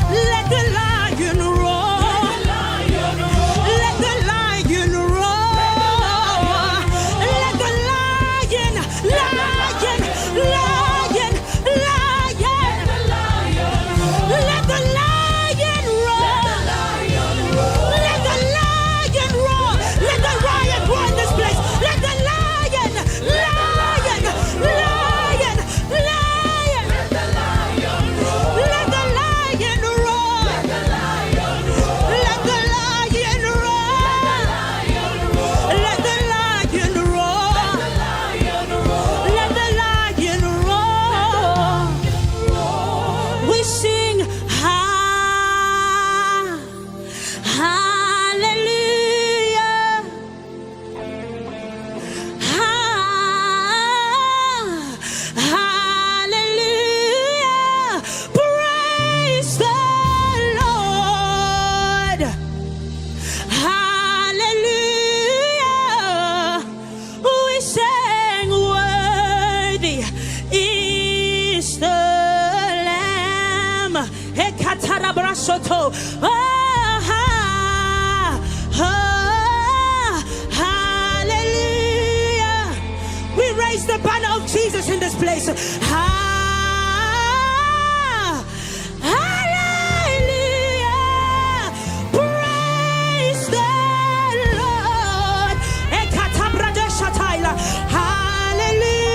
Let the lion roar. Let the lion roar. Let the lion, lion, lion, lion. Let the lion roar. Let the lion roar. Let the riot roar in this place. Let the lion, lion, lion, lion. Let the lion roar. Let the lion roar. Let the lion roar. Let the lion roar. Let the lion roar. We sing hallelujah. Hallelujah. Praise the Lord. Hallelujah. We sang worthy is the Lamb. Ekatarabrasoto. Hallelujah. We raise the banner of Jesus in this place. Hallelujah. Praise the Lord. Ekatabradeshataila. Hallelujah.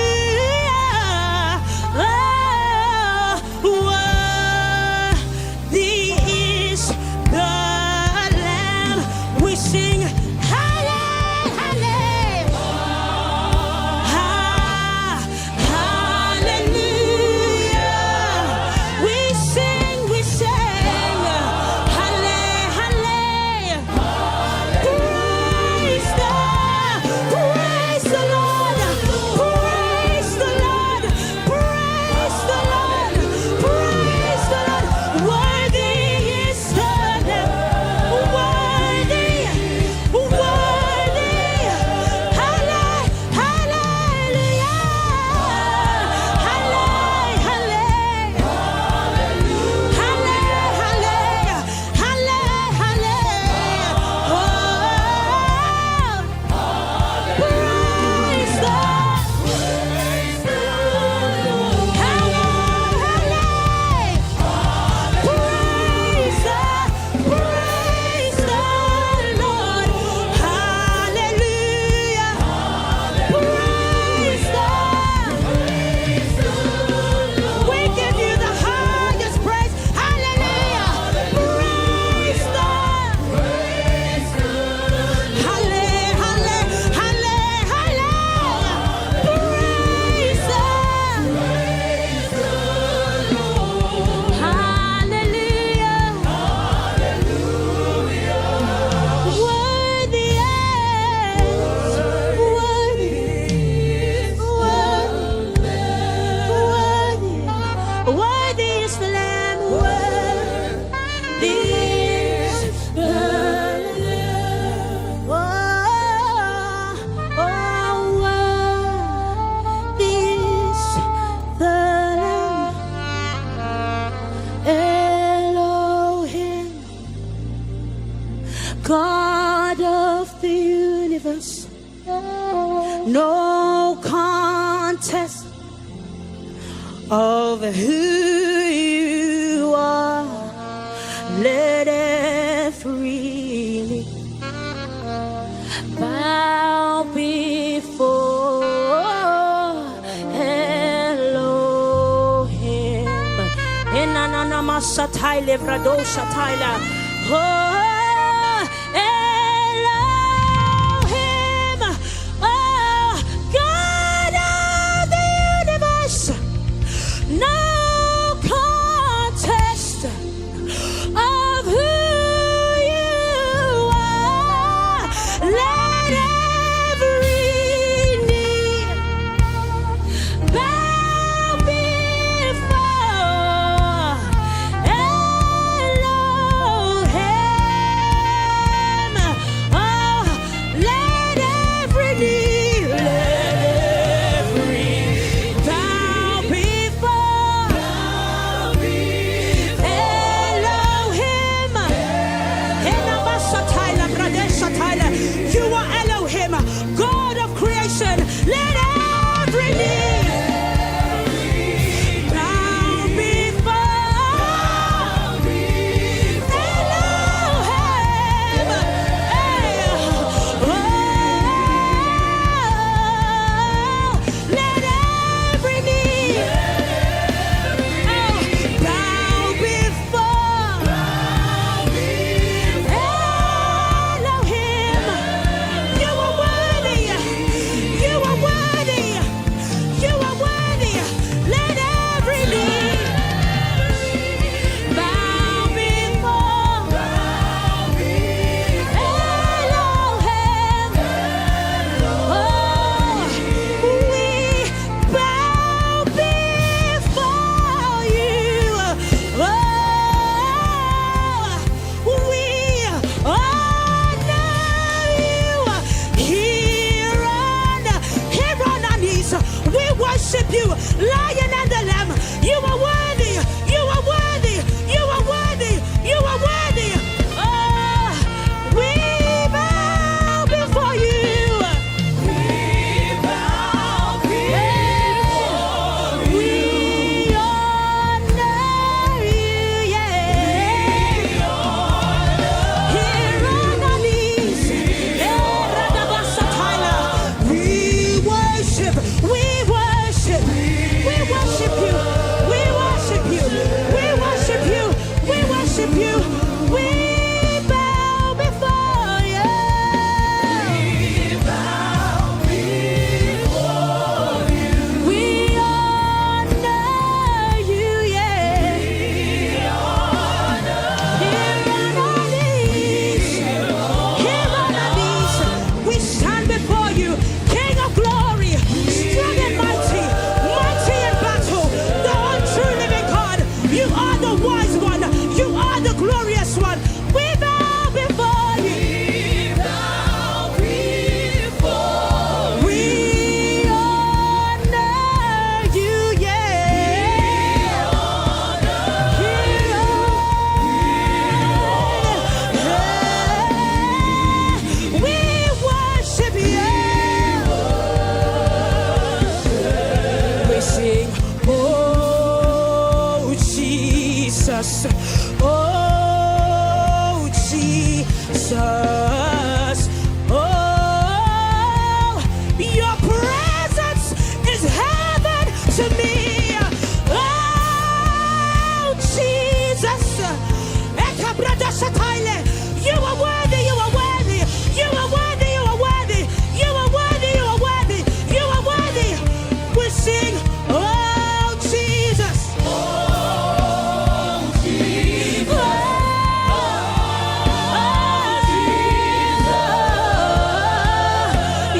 Worthy is the Lamb. We sing hallelujah. We sing hallelujah. Praise the Lord. Praise the Lord. Praise the Lord. Praise the Lord. Worthy is the Lamb. Worthy. God of the universe, no contest of who you are. Let every knee bow before Elohim. Enanana masatai levrado shataila. Oh, Elohim. worship you, Lion and the Lamb. You are worthy. You are worthy. You are worthy. You are worthy. Oh, we bow before you. We bow before you. We honor you, yeah. Here on our knees. We worship. We worship. We worship you. We worship you. We worship you. We worship you. We bow before you. We bow before you. We honor you, yeah. We honor. Here on our knees. Here on our knees. We stand before you, King of glory, strong and mighty, mighty in battle, the untrue living God. You are the wise one. You are the glorious one. We bow before you. We bow before you. We honor you, yeah. We worship you. We sing, oh Jesus, oh Jesus, oh, your presence is heaven to me. Oh Jesus, you are worthy, you are worthy, you are worthy, you are worthy, you are worthy, you are worthy, you are worthy. We sing, oh Jesus, oh Jesus, oh Jesus,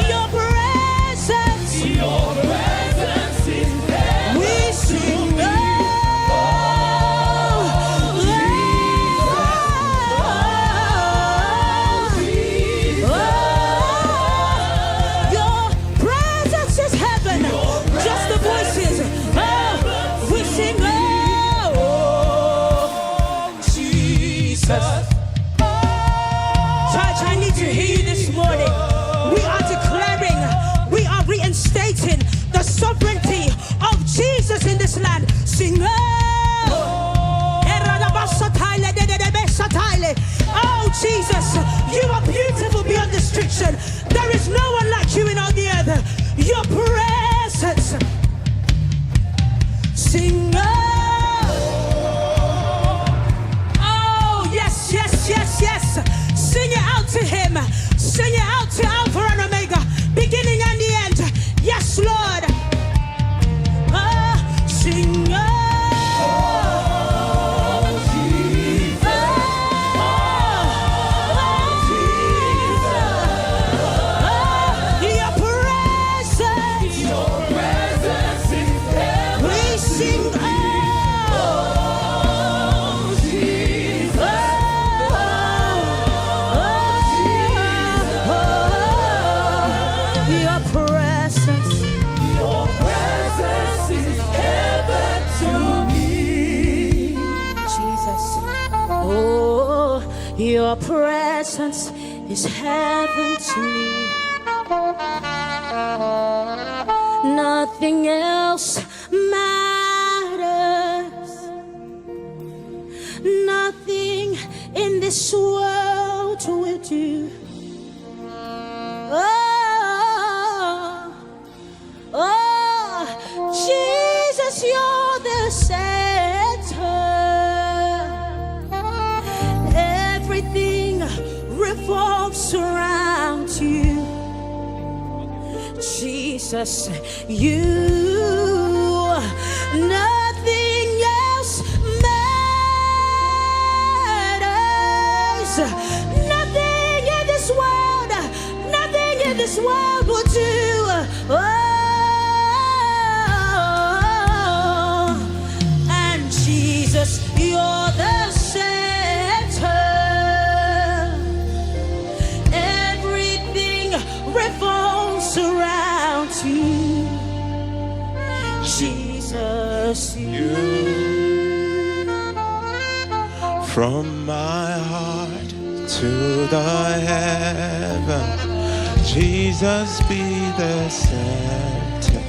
your presence is there. We sing, oh your presence is heaven. Just the voices. Oh, we sing, oh, Jesus. Church, I need to hear you this morning. We are declaring, we are reinstating the sovereignty of Jesus in this land. Sing, oh, oh Jesus, you are beautiful beyond description. There is no one like you in all the earth. Your presence. Sing, oh, yes, yes, yes, yes. Sing it out to him. Sing it out to Alpha and Omega, beginning and the end. Yes, Lord. Sing, your presence is there. We sing, oh Jesus, your presence is heaven to me. Jesus, oh, your presence is heaven to me. Nothing else matters. Nothing in this world will do. Oh, Jesus, you're the center. Everything revolves around you. Jesus, you, nothing else matters. Nothing in this world, nothing in this world will do. And Jesus, you're the center. Everything revolves around you. Jesus, you. From my heart to the heaven, Jesus be the center.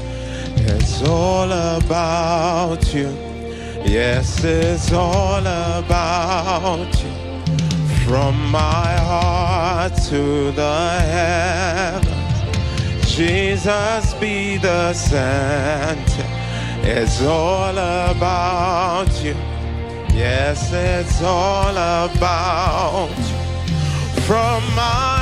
It's all about you. Yes, it's all about you. From my heart to the heavens, Jesus be the center. It's all about you. Yes, it's all about you. From my